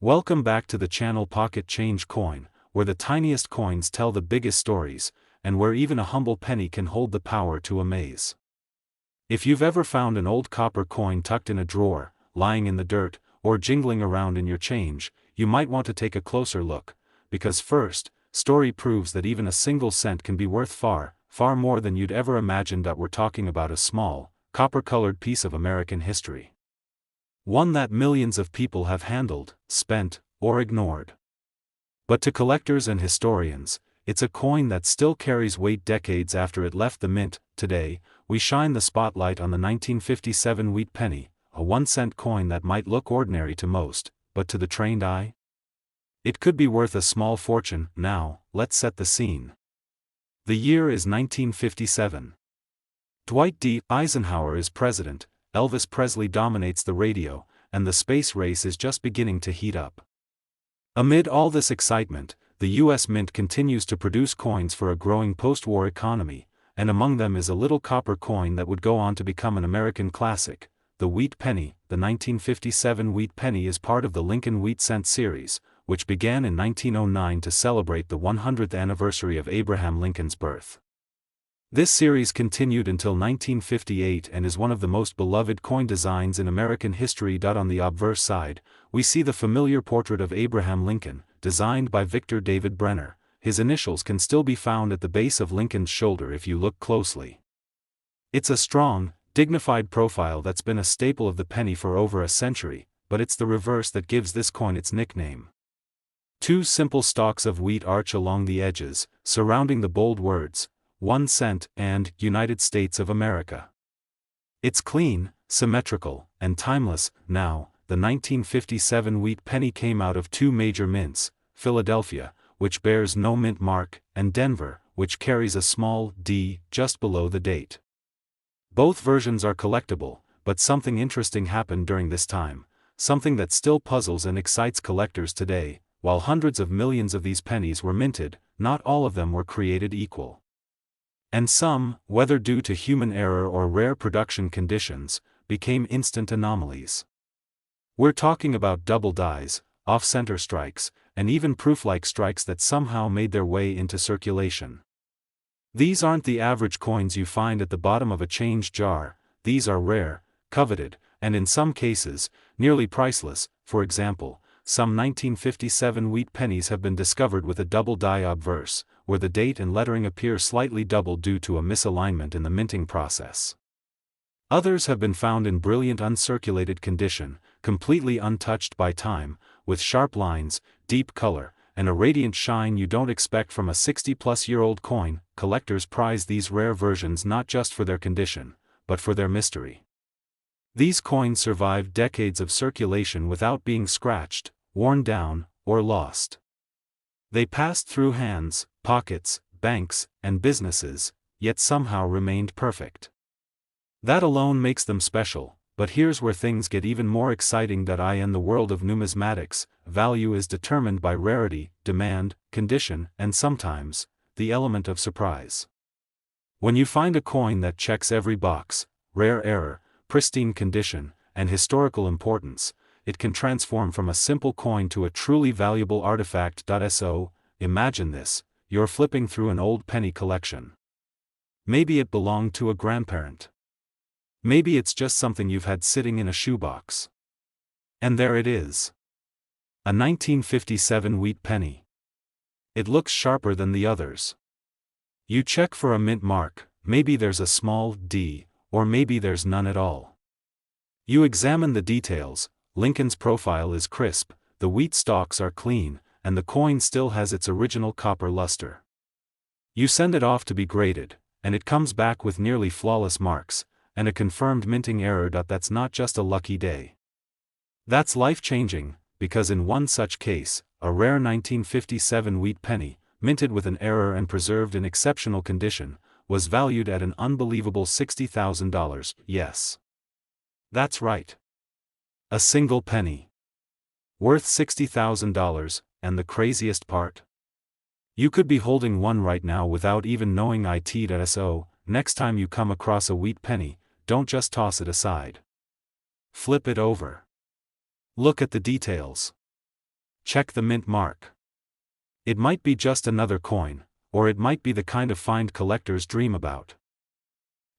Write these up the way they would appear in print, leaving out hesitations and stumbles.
Welcome back to the channel Pocket Change Coin, where the tiniest coins tell the biggest stories, and where even a humble penny can hold the power to amaze. If you've ever found an old copper coin tucked in a drawer, lying in the dirt, or jingling around in your change, you might want to take a closer look, because first, story proves that even a single cent can be worth far, far more than you'd ever imagined. We're talking about a small, copper-colored piece of American history. One that millions of people have handled, spent, or ignored. But to collectors and historians, it's a coin that still carries weight decades after it left the mint. Today, we shine the spotlight on the 1957 wheat penny, a 1-cent coin that might look ordinary to most, but to the trained eye, it could be worth a small fortune. Now, let's set the scene. The year is 1957. Dwight D. Eisenhower is president, Elvis Presley dominates the radio, and the space race is just beginning to heat up. Amid all this excitement, the U.S. Mint continues to produce coins for a growing post-war economy, and among them is a little copper coin that would go on to become an American classic, the wheat penny. The 1957 wheat penny is part of the Lincoln Wheat Cent series, which began in 1909 to celebrate the 100th anniversary of Abraham Lincoln's birth. This series continued until 1958 and is one of the most beloved coin designs in American history. On the obverse side, we see the familiar portrait of Abraham Lincoln, designed by Victor David Brenner. His initials can still be found at the base of Lincoln's shoulder if you look closely. It's a strong, dignified profile that's been a staple of the penny for over a century, but it's the reverse that gives this coin its nickname. Two simple stalks of wheat arch along the edges, surrounding the bold words, 1 cent, and United States of America. It's clean, symmetrical, and timeless. Now, the 1957 wheat penny came out of two major mints, Philadelphia, which bears no mint mark, and Denver, which carries a small D just below the date. Both versions are collectible, but something interesting happened during this time, something that still puzzles and excites collectors today. While hundreds of millions of these pennies were minted, not all of them were created equal. And some, whether due to human error or rare production conditions, became instant anomalies. We're talking about double dies, off-center strikes, and even proof-like strikes that somehow made their way into circulation. These aren't the average coins you find at the bottom of a change jar. These are rare, coveted, and in some cases, nearly priceless. For example, some 1957 wheat pennies have been discovered with a double die obverse, where the date and lettering appear slightly double due to a misalignment in the minting process. Others have been found in brilliant uncirculated condition, completely untouched by time, with sharp lines, deep color, and a radiant shine you don't expect from a 60-plus-year-old coin. Collectors prize these rare versions not just for their condition, but for their mystery. These coins survived decades of circulation without being scratched, worn down, or lost. They passed through hands, pockets, banks, and businesses, yet somehow remained perfect. That alone makes them special, but here's where things get even more exciting. In the world of numismatics, value is determined by rarity, demand, condition, and sometimes, the element of surprise. When you find a coin that checks every box, rare error, pristine condition, and historical importance, it can transform from a simple coin to a truly valuable artifact. So, imagine this, you're flipping through an old penny collection. Maybe it belonged to a grandparent. Maybe it's just something you've had sitting in a shoebox. And there it is. A 1957 wheat penny. It looks sharper than the others. You check for a mint mark, maybe there's a small D, or maybe there's none at all. You examine the details. Lincoln's profile is crisp, the wheat stalks are clean, and the coin still has its original copper luster. You send it off to be graded, and it comes back with nearly flawless marks, and a confirmed minting error. That's not just a lucky day. That's life-changing, because in one such case, a rare 1957 wheat penny, minted with an error and preserved in exceptional condition, was valued at an unbelievable $60,000. Yes. That's right. A single penny. Worth $60,000, and the craziest part? You could be holding one right now without even knowing it. So, next time you come across a wheat penny, don't just toss it aside. Flip it over. Look at the details. Check the mint mark. It might be just another coin, or it might be the kind of find collectors dream about.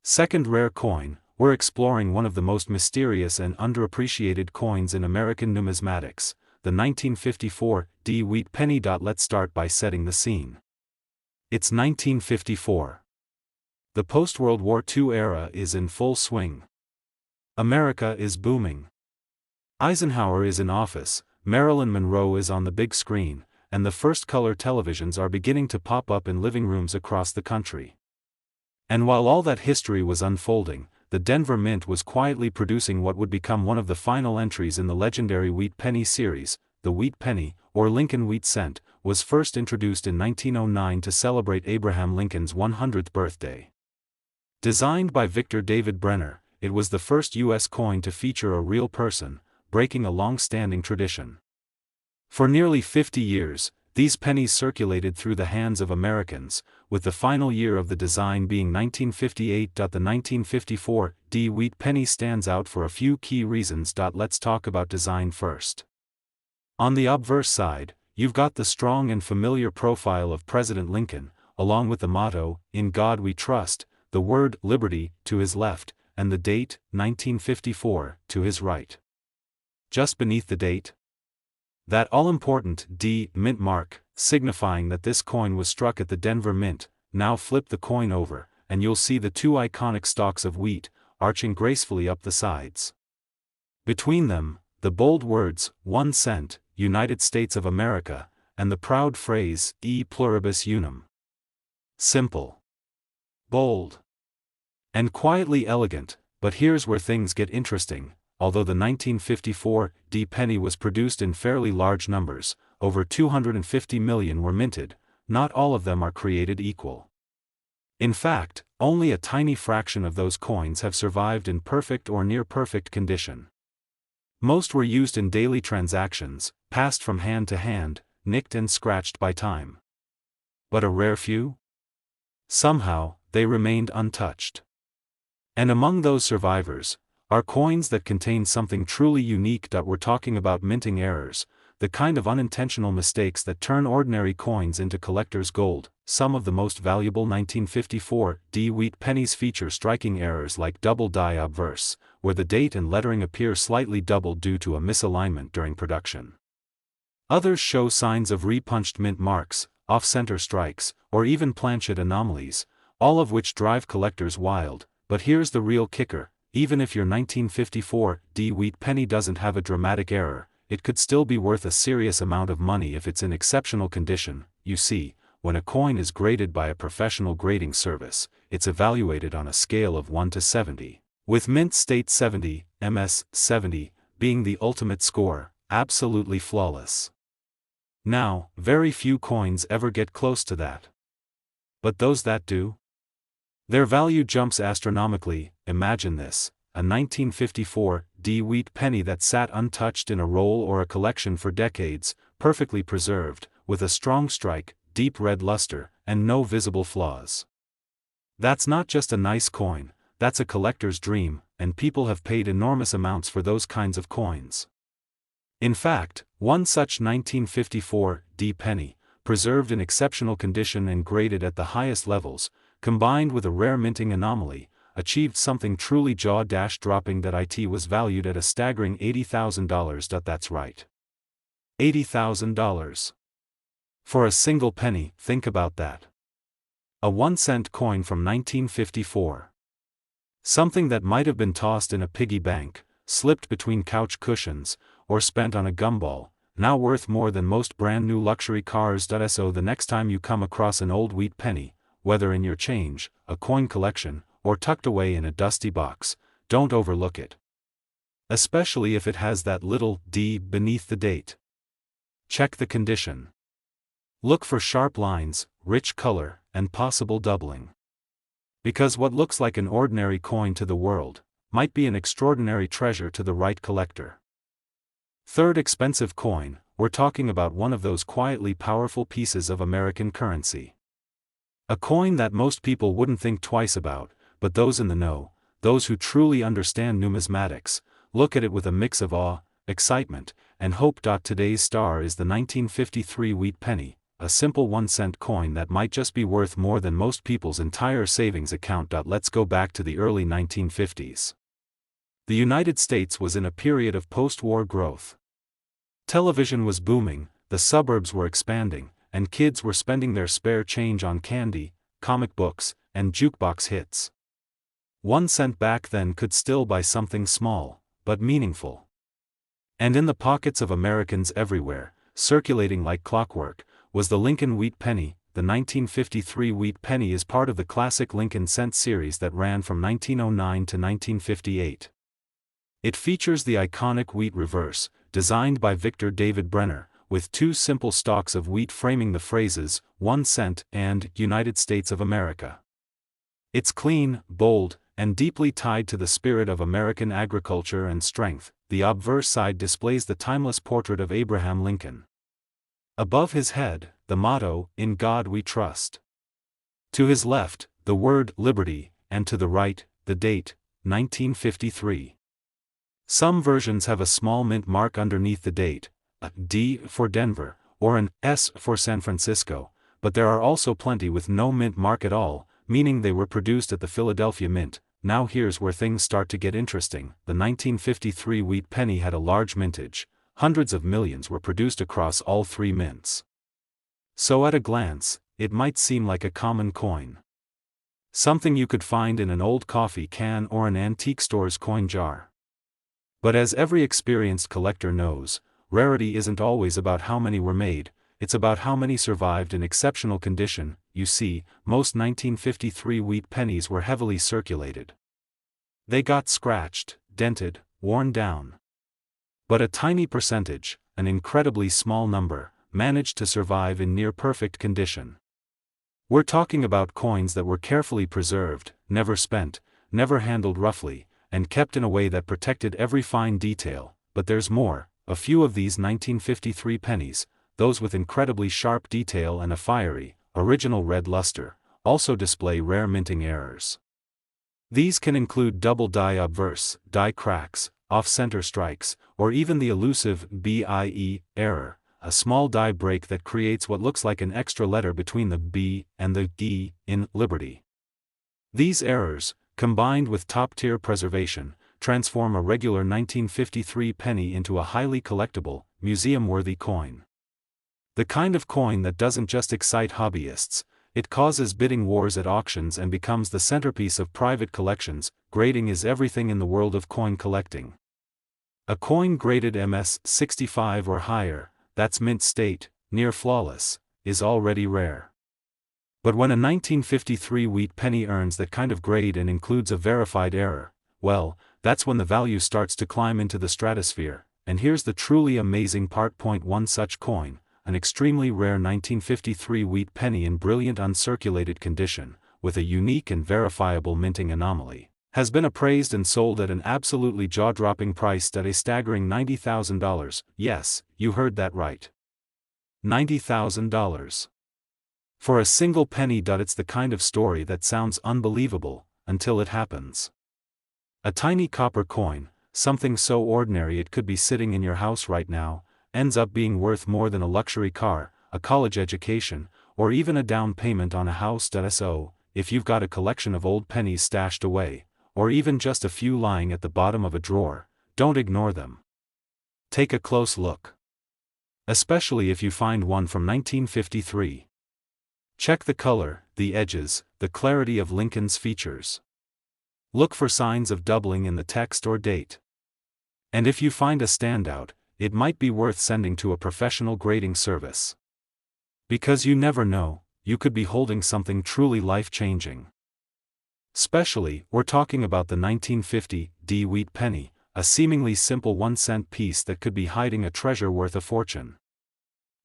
Second rare coin, we're exploring one of the most mysterious and underappreciated coins in American numismatics, the 1954 wheat penny. Let's start by setting the scene. It's 1954. The post-World War II era is in full swing. America is booming. Eisenhower is in office, Marilyn Monroe is on the big screen, and the first color televisions are beginning to pop up in living rooms across the country. And while all that history was unfolding, the Denver Mint was quietly producing what would become one of the final entries in the legendary Wheat Penny series. The Wheat Penny, or Lincoln Wheat Cent, was first introduced in 1909 to celebrate Abraham Lincoln's 100th birthday. Designed by Victor David Brenner, it was the first U.S. coin to feature a real person, breaking a long-standing tradition. For nearly 50 years, these pennies circulated through the hands of Americans, with the final year of the design being 1958. The 1954 wheat penny stands out for a few key reasons. Let's talk about design first. On the obverse side, you've got the strong and familiar profile of President Lincoln, along with the motto, "In God We Trust," the word "Liberty" to his left, and the date, 1954, to his right. Just beneath the date, that all-important D mint mark, signifying that this coin was struck at the Denver Mint. Now flip the coin over, and you'll see the two iconic stalks of wheat, arching gracefully up the sides. Between them, the bold words, 1 cent, United States of America, and the proud phrase, E pluribus unum. Simple, bold, and quietly elegant, but here's where things get interesting. Although the 1954 penny was produced in fairly large numbers, over 250 million were minted, not all of them are created equal. In fact, only a tiny fraction of those coins have survived in perfect or near-perfect condition. Most were used in daily transactions, passed from hand to hand, nicked and scratched by time. But a rare few? Somehow, they remained untouched. And among those survivors, are coins that contain something truly unique. We're talking about minting errors, the kind of unintentional mistakes that turn ordinary coins into collector's gold. Some of the most valuable 1954 wheat pennies feature striking errors like double die obverse, where the date and lettering appear slightly doubled due to a misalignment during production. Others show signs of repunched mint marks, off-center strikes, or even planchet anomalies, all of which drive collectors wild. But here's the real kicker. Even if your 1954 wheat penny doesn't have a dramatic error, it could still be worth a serious amount of money if it's in exceptional condition. You see, when a coin is graded by a professional grading service, it's evaluated on a scale of 1 to 70, with Mint State 70, MS 70, being the ultimate score, absolutely flawless. Now, very few coins ever get close to that. But those that do? Their value jumps astronomically. Imagine this, a 1954 wheat penny that sat untouched in a roll or a collection for decades, perfectly preserved, with a strong strike, deep red luster, and no visible flaws. That's not just a nice coin, that's a collector's dream, and people have paid enormous amounts for those kinds of coins. In fact, one such 1954 penny, preserved in exceptional condition and graded at the highest levels, combined with a rare minting anomaly, achieved something truly jaw-dropping. That it was valued at a staggering $80,000. That's right. $80,000. For a single penny, think about that. A 1-cent coin from 1954. Something that might have been tossed in a piggy bank, slipped between couch cushions, or spent on a gumball, now worth more than most brand-new luxury cars. So the next time you come across an old wheat penny, whether in your change, a coin collection, or tucked away in a dusty box, don't overlook it. Especially if it has that little D beneath the date. Check the condition. Look for sharp lines, rich color, and possible doubling. Because what looks like an ordinary coin to the world, might be an extraordinary treasure to the right collector. Third expensive coin, we're talking about one of those quietly powerful pieces of American currency. A coin that most people wouldn't think twice about, but those in the know, those who truly understand numismatics, look at it with a mix of awe, excitement, and hope. Today's star is the 1953 wheat penny, a simple 1-cent coin that might just be worth more than most people's entire savings account. Let's go back to the early 1950s. The United States was in a period of post-war growth. Television was booming, the suburbs were expanding, and kids were spending their spare change on candy, comic books, and jukebox hits. 1 cent back then could still buy something small, but meaningful. And in the pockets of Americans everywhere, circulating like clockwork, was the Lincoln wheat penny. The 1953 wheat penny is part of the classic Lincoln cent series that ran from 1909 to 1958. It features the iconic wheat reverse, designed by Victor David Brenner, with 2 simple stalks of wheat framing the phrases, 1 cent and United States of America. It's clean, bold, and deeply tied to the spirit of American agriculture and strength. The obverse side displays the timeless portrait of Abraham Lincoln. Above his head, the motto, "In God We Trust." To his left, the word "Liberty," and to the right, the date, 1953. Some versions have a small mint mark underneath the date, a D for Denver, or an S for San Francisco, but there are also plenty with no mint mark at all, meaning they were produced at the Philadelphia Mint. Now here's where things start to get interesting. The 1953 wheat penny had a large mintage. Hundreds of millions were produced across all 3 mints. So at a glance, it might seem like a common coin. Something you could find in an old coffee can or an antique store's coin jar. But as every experienced collector knows, rarity isn't always about how many were made, it's about how many survived in exceptional condition. You see, most 1953 wheat pennies were heavily circulated. They got scratched, dented, worn down. But a tiny percentage, an incredibly small number, managed to survive in near-perfect condition. We're talking about coins that were carefully preserved, never spent, never handled roughly, and kept in a way that protected every fine detail. But there's more. A few of these 1953 pennies, those with incredibly sharp detail and a fiery, original red luster, also display rare minting errors. These can include double die obverse, die cracks, off-center strikes, or even the elusive BIE error, a small die break that creates what looks like an extra letter between the B and the E in Liberty. These errors, combined with top-tier preservation, transform a regular 1953 penny into a highly collectible, museum-worthy coin. The kind of coin that doesn't just excite hobbyists, it causes bidding wars at auctions and becomes the centerpiece of private collections. Grading is everything in the world of coin collecting. A coin graded MS 65 or higher, that's mint state, near flawless, is already rare. But when a 1953 wheat penny earns that kind of grade and includes a verified error, well, that's when the value starts to climb into the stratosphere. And here's the truly amazing part. One such coin, an extremely rare 1953 wheat penny in brilliant uncirculated condition, with a unique and verifiable minting anomaly, has been appraised and sold at an absolutely jaw-dropping price at a staggering $90,000. Yes, you heard that right. $90,000. For a single penny. It's the kind of story that sounds unbelievable, until it happens. A tiny copper coin, something so ordinary it could be sitting in your house right now, ends up being worth more than a luxury car, a college education, or even a down payment on a house. So, if you've got a collection of old pennies stashed away, or even just a few lying at the bottom of a drawer, don't ignore them. Take a close look. Especially if you find one from 1953. Check the color, the edges, the clarity of Lincoln's features. Look for signs of doubling in the text or date. And if you find a standout, it might be worth sending to a professional grading service. Because you never know, you could be holding something truly life-changing. Especially, we're talking about the 1950 D wheat penny, a seemingly simple 1-cent piece that could be hiding a treasure worth a fortune.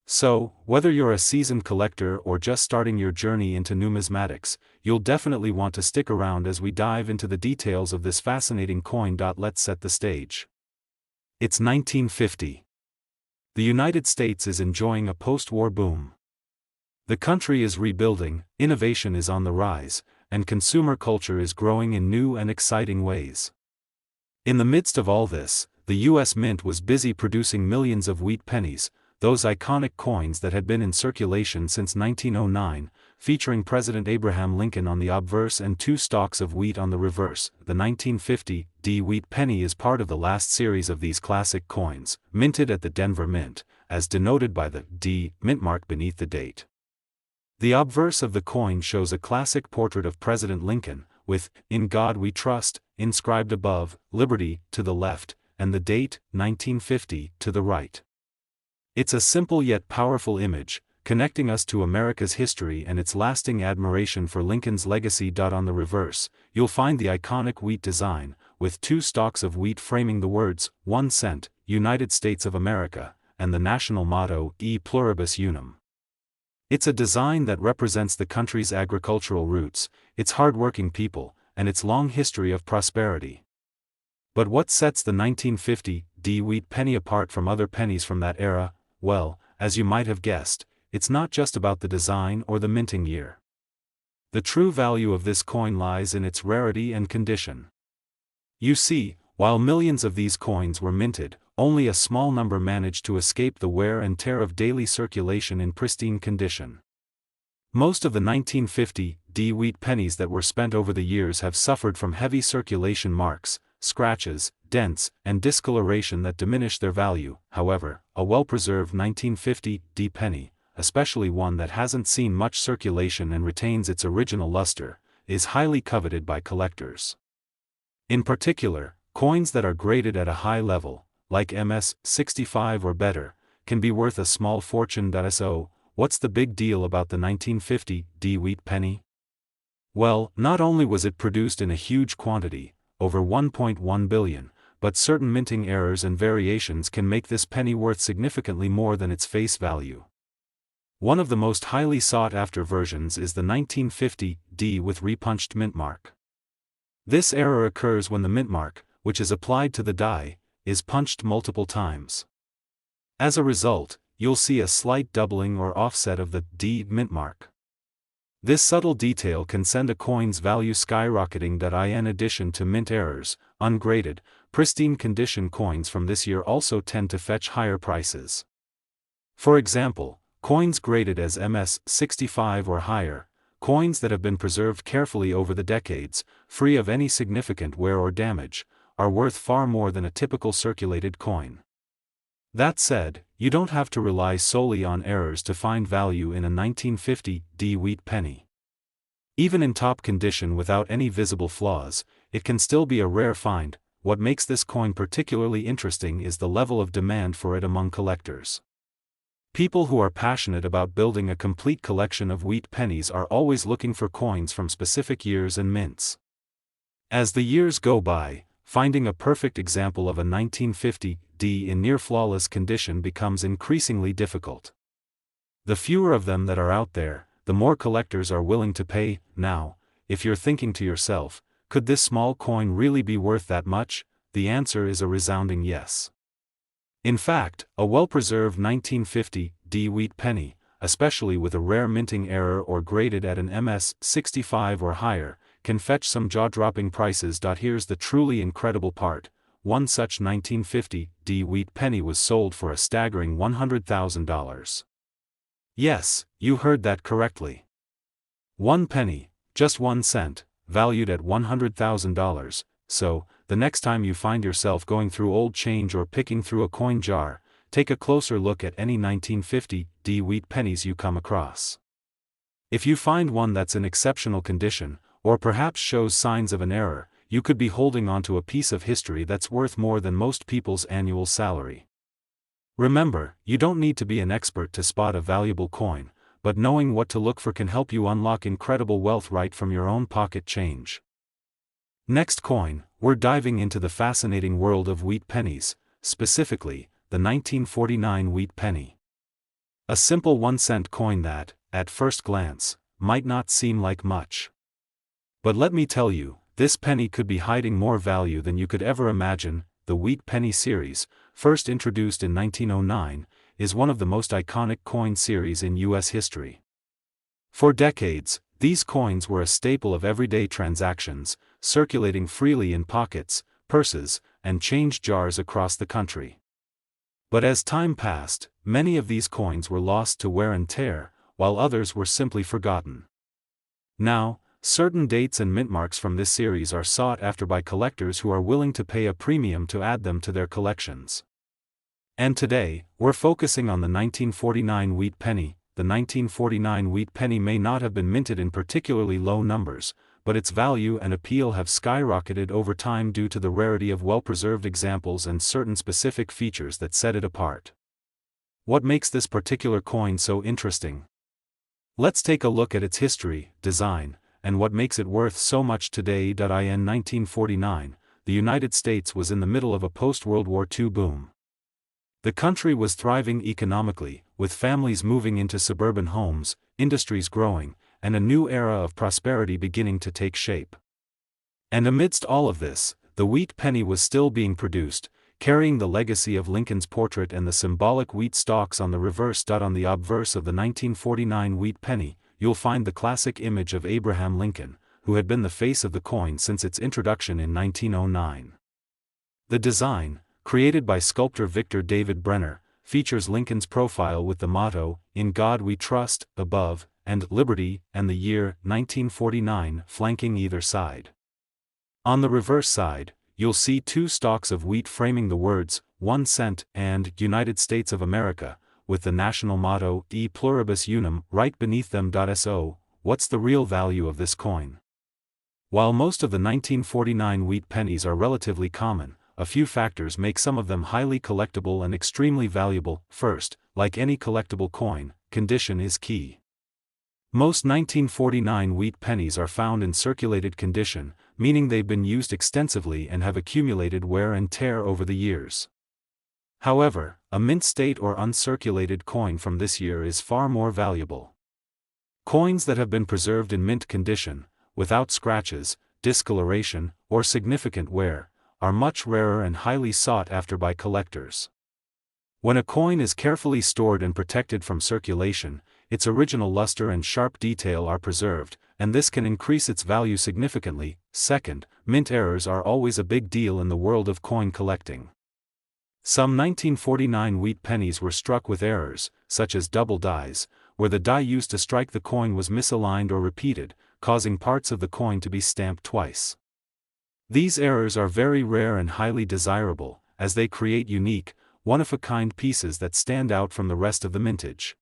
So, whether you're a seasoned collector or just starting your journey into numismatics, you'll definitely want to stick around as we dive into the details of this fascinating coin. Let's set the stage. It's 1950. The United States is enjoying a post-war boom. The country is rebuilding, innovation is on the rise, and consumer culture is growing in new and exciting ways. In the midst of all this, the U.S. Mint was busy producing millions of wheat pennies, those iconic coins that had been in circulation since 1909, featuring President Abraham Lincoln on the obverse and 2 stalks of wheat on the reverse. The 1950 D wheat penny is part of the last series of these classic coins, minted at the Denver Mint, as denoted by the D mint mark beneath the date. The obverse of the coin shows a classic portrait of President Lincoln, with "In God We Trust" inscribed above, Liberty to the left, and the date, 1950, to the right. It's a simple yet powerful image, connecting us to America's history and its lasting admiration for Lincoln's legacy. On the reverse, you'll find the iconic wheat design, with 2 stalks of wheat framing the words, 1 cent, United States of America, and the national motto, E pluribus unum. It's a design that represents the country's agricultural roots, its hard-working people, and its long history of prosperity. But what sets the 1950 D wheat penny apart from other pennies from that era? Well, as you might have guessed, it's not just about the design or the minting year. The true value of this coin lies in its rarity and condition. You see, while millions of these coins were minted, only a small number managed to escape the wear and tear of daily circulation in pristine condition. Most of the 1950 D wheat pennies that were spent over the years have suffered from heavy circulation marks, scratches, dents, and discoloration that diminish their value. However, a well-preserved 1950 D penny, especially one that hasn't seen much circulation and retains its original luster, is highly coveted by collectors. In particular, coins that are graded at a high level, like MS 65 or better, can be worth a small fortune. So, what's the big deal about the 1950 D wheat penny? Well, not only was it produced in a huge quantity, over 1.1 billion, but certain minting errors and variations can make this penny worth significantly more than its face value. One of the most highly sought-after versions is the 1950 D with repunched mint mark. This error occurs when the mint mark, which is applied to the die, is punched multiple times. As a result, you'll see a slight doubling or offset of the D mint mark. This subtle detail can send a coin's value skyrocketing. In addition to mint errors, ungraded, pristine condition coins from this year also tend to fetch higher prices. For example, coins graded as MS 65 or higher, coins that have been preserved carefully over the decades, free of any significant wear or damage, are worth far more than a typical circulated coin. That said, you don't have to rely solely on errors to find value in a 1950 D wheat penny. Even in top condition without any visible flaws, it can still be a rare find. What makes this coin particularly interesting is the level of demand for it among collectors. People who are passionate about building a complete collection of wheat pennies are always looking for coins from specific years and mints. As the years go by, finding a perfect example of a 1950 D in near-flawless condition becomes increasingly difficult. The fewer of them that are out there, the more collectors are willing to pay. Now, if you're thinking to yourself, could this small coin really be worth that much? The answer is a resounding yes. In fact, a well-preserved 1950 D wheat penny, especially with a rare minting error or graded at an MS 65 or higher, can fetch some jaw-dropping prices. Here's the truly incredible part. One such 1950 D wheat penny was sold for a staggering $100,000. Yes, you heard that correctly. One penny, just 1 cent, valued at $100,000. So, the next time you find yourself going through old change or picking through a coin jar, take a closer look at any 1950 D wheat pennies you come across. If you find one that's in exceptional condition, or perhaps shows signs of an error, you could be holding onto a piece of history that's worth more than most people's annual salary. Remember, you don't need to be an expert to spot a valuable coin, but knowing what to look for can help you unlock incredible wealth right from your own pocket change. Next coin, we're diving into the fascinating world of wheat pennies, specifically, the 1949 wheat penny. A simple 1-cent coin that, at first glance, might not seem like much. But let me tell you, this penny could be hiding more value than you could ever imagine. The wheat penny series, first introduced in 1909, is one of the most iconic coin series in U.S. history. For decades, these coins were a staple of everyday transactions, circulating freely in pockets, purses, and change jars across the country. But as time passed, many of these coins were lost to wear and tear, while others were simply forgotten. Now, certain dates and mint marks from this series are sought after by collectors who are willing to pay a premium to add them to their collections. And today, we're focusing on the 1949 wheat penny. The 1949 wheat penny may not have been minted in particularly low numbers, but its value and appeal have skyrocketed over time due to the rarity of well-preserved examples and certain specific features that set it apart. What makes this particular coin so interesting? Let's take a look at its history, design, and what makes it worth so much today. In 1949, the United States was in the middle of a post-World War II boom. The country was thriving economically, with families moving into suburban homes, industries growing, and a new era of prosperity beginning to take shape. And amidst all of this, the wheat penny was still being produced, carrying the legacy of Lincoln's portrait and the symbolic wheat stalks on the reverse. On the obverse of the 1949 wheat penny, you'll find the classic image of Abraham Lincoln, who had been the face of the coin since its introduction in 1909. The design, created by sculptor Victor David Brenner, features Lincoln's profile with the motto, "In God We Trust," above, and "Liberty," and the year 1949 flanking either side. On the reverse side, you'll see two stalks of wheat framing the words, 1 cent, and United States of America, with the national motto, E pluribus unum, right beneath them. So, what's the real value of this coin? While most of the 1949 wheat pennies are relatively common, a few factors make some of them highly collectible and extremely valuable. First, like any collectible coin, condition is key. Most 1949 wheat pennies are found in circulated condition, meaning they've been used extensively and have accumulated wear and tear over the years. However, a mint state or uncirculated coin from this year is far more valuable. Coins that have been preserved in mint condition, without scratches, discoloration, or significant wear, are much rarer and highly sought after by collectors. When a coin is carefully stored and protected from circulation, its original luster and sharp detail are preserved, and this can increase its value significantly. Second, mint errors are always a big deal in the world of coin collecting. Some 1949 wheat pennies were struck with errors, such as double dies, where the die used to strike the coin was misaligned or repeated, causing parts of the coin to be stamped twice. These errors are very rare and highly desirable, as they create unique, one-of-a-kind pieces that stand out from the rest of the mintage.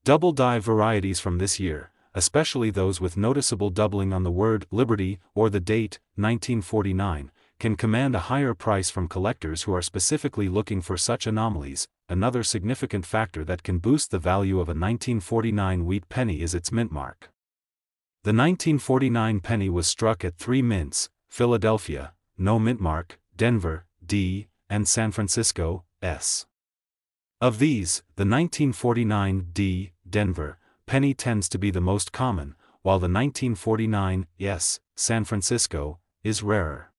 Double die varieties from this year, especially those with noticeable doubling on the word "Liberty" or the date, 1949, can command a higher price from collectors who are specifically looking for such anomalies. Another significant factor that can boost the value of a 1949 wheat penny is its mint mark. The 1949 penny was struck at 3 mints: Philadelphia, no mint mark; Denver, D, and San Francisco, S. Of these, the 1949 D, Denver, penny tends to be the most common, while the 1949 S, San Francisco, is rarer.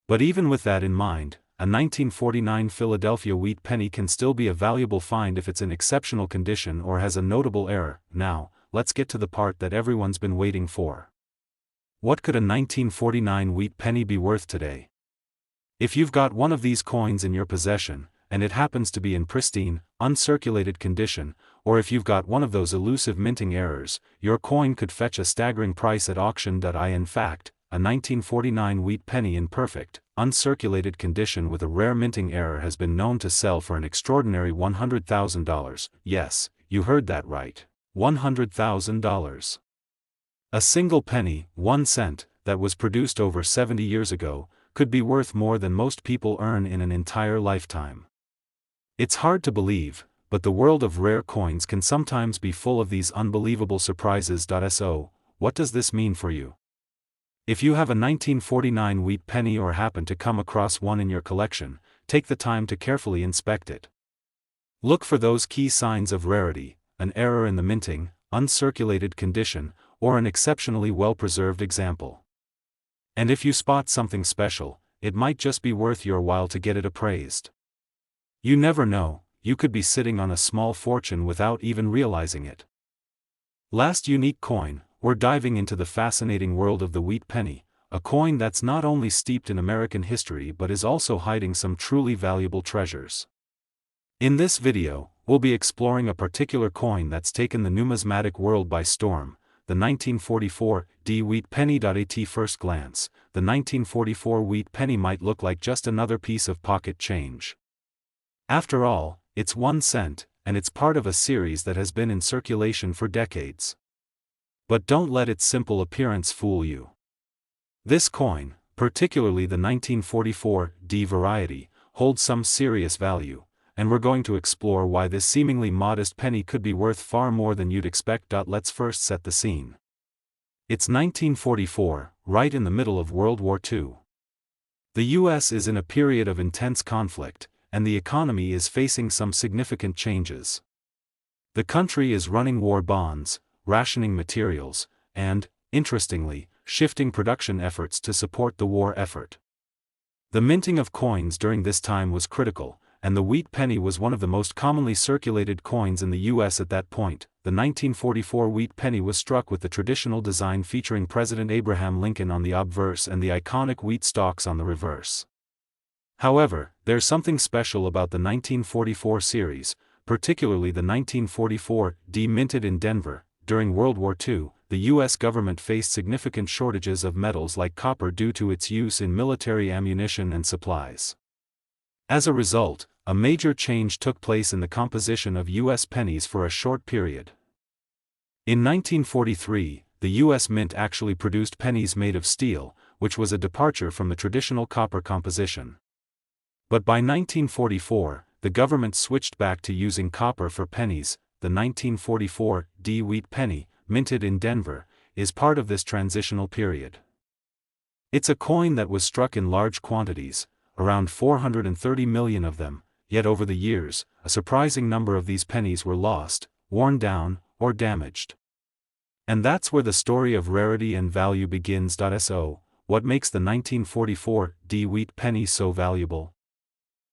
But even with that in mind, a 1949 Philadelphia wheat penny can still be a valuable find if it's in exceptional condition or has a notable error. Now, let's get to the part that everyone's been waiting for. What could a 1949 wheat penny be worth today? If you've got one of these coins in your possession, and it happens to be in pristine, uncirculated condition, or if you've got one of those elusive minting errors, your coin could fetch a staggering price at auction. In fact, a 1949 wheat penny in perfect, uncirculated condition with a rare minting error has been known to sell for an extraordinary $100,000. Yes, you heard that right. $100,000. A single penny, 1 cent, that was produced over 70 years ago, could be worth more than most people earn in an entire lifetime. It's hard to believe, but the world of rare coins can sometimes be full of these unbelievable surprises. So, what does this mean for you? If you have a 1949 wheat penny or happen to come across one in your collection, take the time to carefully inspect it. Look for those key signs of rarity: an error in the minting, uncirculated condition, or an exceptionally well-preserved example. And if you spot something special, it might just be worth your while to get it appraised. You never know, you could be sitting on a small fortune without even realizing it. Last unique coin, we're diving into the fascinating world of the wheat penny, a coin that's not only steeped in American history but is also hiding some truly valuable treasures. In this video, we'll be exploring a particular coin that's taken the numismatic world by storm, the 1944 wheat penny. At first glance, the 1944 wheat penny might look like just another piece of pocket change. After all, it's 1 cent, and it's part of a series that has been in circulation for decades. But don't let its simple appearance fool you. This coin, particularly the 1944 variety, holds some serious value, and we're going to explore why this seemingly modest penny could be worth far more than you'd expect. Let's first set the scene. It's 1944, right in the middle of World War II. The US is in a period of intense conflict, and the economy is facing some significant changes. The country is running war bonds, rationing materials, and, interestingly, shifting production efforts to support the war effort. The minting of coins during this time was critical, and the wheat penny was one of the most commonly circulated coins in the US at that point. The 1944 wheat penny was struck with the traditional design featuring President Abraham Lincoln on the obverse and the iconic wheat stalks on the reverse. However, there's something special about the 1944 series, particularly the 1944 minted in Denver. During World War II, the U.S. government faced significant shortages of metals like copper due to its use in military ammunition and supplies. As a result, a major change took place in the composition of U.S. pennies for a short period. In 1943, the U.S. Mint actually produced pennies made of steel, which was a departure from the traditional copper composition. But by 1944, the government switched back to using copper for pennies. The 1944 wheat penny, minted in Denver, is part of this transitional period. It's a coin that was struck in large quantities, around 430 million of them, yet over the years, a surprising number of these pennies were lost, worn down, or damaged. And that's where the story of rarity and value begins. So, what makes the 1944 wheat penny so valuable?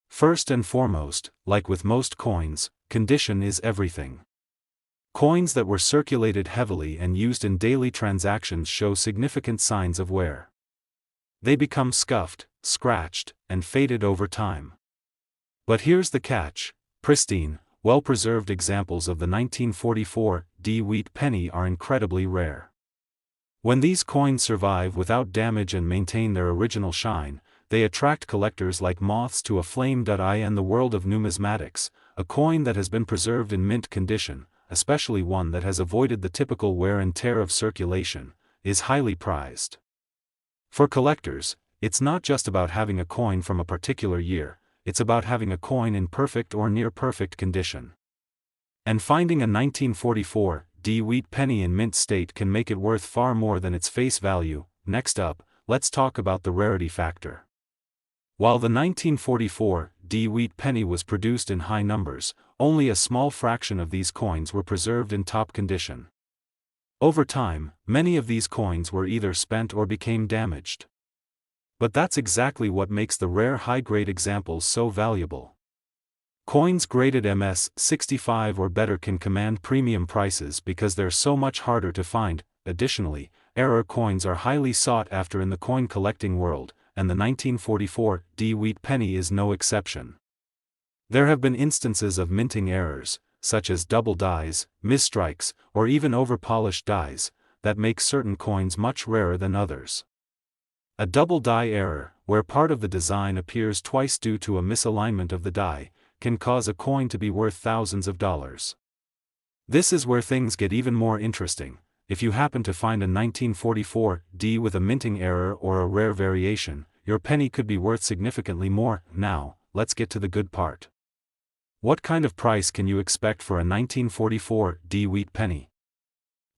First and foremost, like with most coins, condition is everything. Coins that were circulated heavily and used in daily transactions show significant signs of wear. They become scuffed, scratched, and faded over time. But here's the catch: pristine, well-preserved examples of the 1944 wheat penny are incredibly rare. When these coins survive without damage and maintain their original shine, they attract collectors like moths to a flame. In the world of numismatics, a coin that has been preserved in mint condition, especially one that has avoided the typical wear and tear of circulation, is highly prized. For collectors, it's not just about having a coin from a particular year, it's about having a coin in perfect or near-perfect condition. And finding a 1944 wheat penny in mint state can make it worth far more than its face value. Next up, let's talk about the rarity factor. While the 1944 wheat penny was produced in high numbers, only a small fraction of these coins were preserved in top condition. Over time, many of these coins were either spent or became damaged. But that's exactly what makes the rare high-grade examples so valuable. Coins graded MS-65 or better can command premium prices because they're so much harder to find. Additionally, error coins are highly sought after in the coin collecting world, and the 1944 wheat penny is no exception. There have been instances of minting errors, such as double dies, misstrikes, or even over-polished dies, that make certain coins much rarer than others. A double die error, where part of the design appears twice due to a misalignment of the die, can cause a coin to be worth thousands of dollars. This is where things get even more interesting. If you happen to find a 1944 with a minting error or a rare variation, your penny could be worth significantly more. Now, let's get to the good part. What kind of price can you expect for a 1944 wheat penny?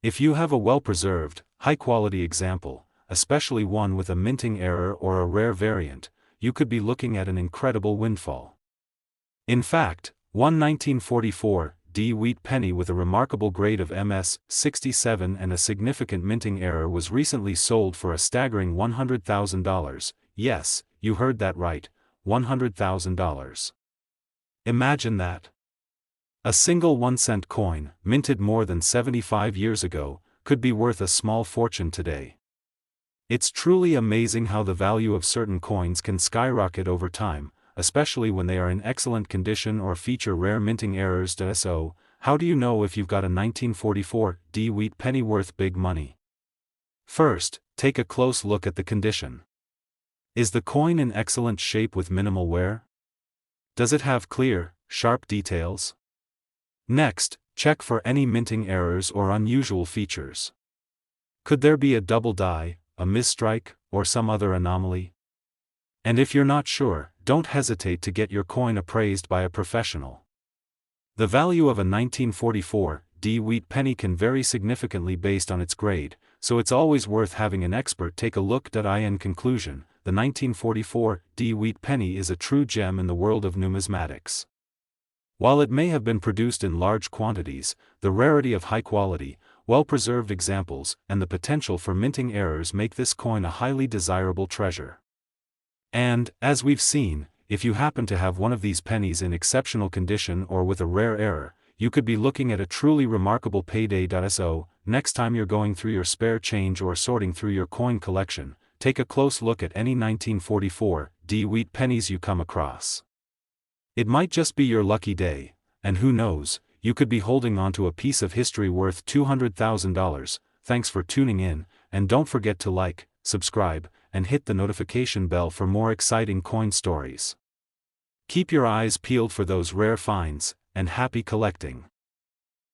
If you have a well-preserved, high-quality example, especially one with a minting error or a rare variant, you could be looking at an incredible windfall. In fact, one 1944 wheat penny with a remarkable grade of MS-67 and a significant minting error was recently sold for a staggering $100,000. Yes, you heard that right, $100,000. Imagine that. A single 1-cent coin, minted more than 75 years ago, could be worth a small fortune today. It's truly amazing how the value of certain coins can skyrocket over time, especially when they are in excellent condition or feature rare minting errors. So, how do you know if you've got a 1944 wheat penny worth big money? First, take a close look at the condition. Is the coin in excellent shape with minimal wear? Does it have clear, sharp details? Next, check for any minting errors or unusual features. Could there be a double die, a misstrike, or some other anomaly? And if you're not sure, don't hesitate to get your coin appraised by a professional. The value of a 1944 wheat penny can vary significantly based on its grade, so it's always worth having an expert take a look. In conclusion, the 1944 wheat penny is a true gem in the world of numismatics. While it may have been produced in large quantities, the rarity of high-quality, well-preserved examples and the potential for minting errors make this coin a highly desirable treasure. And, as we've seen, if you happen to have one of these pennies in exceptional condition or with a rare error, you could be looking at a truly remarkable payday. So, next time you're going through your spare change or sorting through your coin collection, take a close look at any 1944 wheat pennies you come across. It might just be your lucky day, and who knows, you could be holding onto a piece of history worth $200,000. Thanks for tuning in, and don't forget to like, subscribe, and hit the notification bell for more exciting coin stories. Keep your eyes peeled for those rare finds, and happy collecting.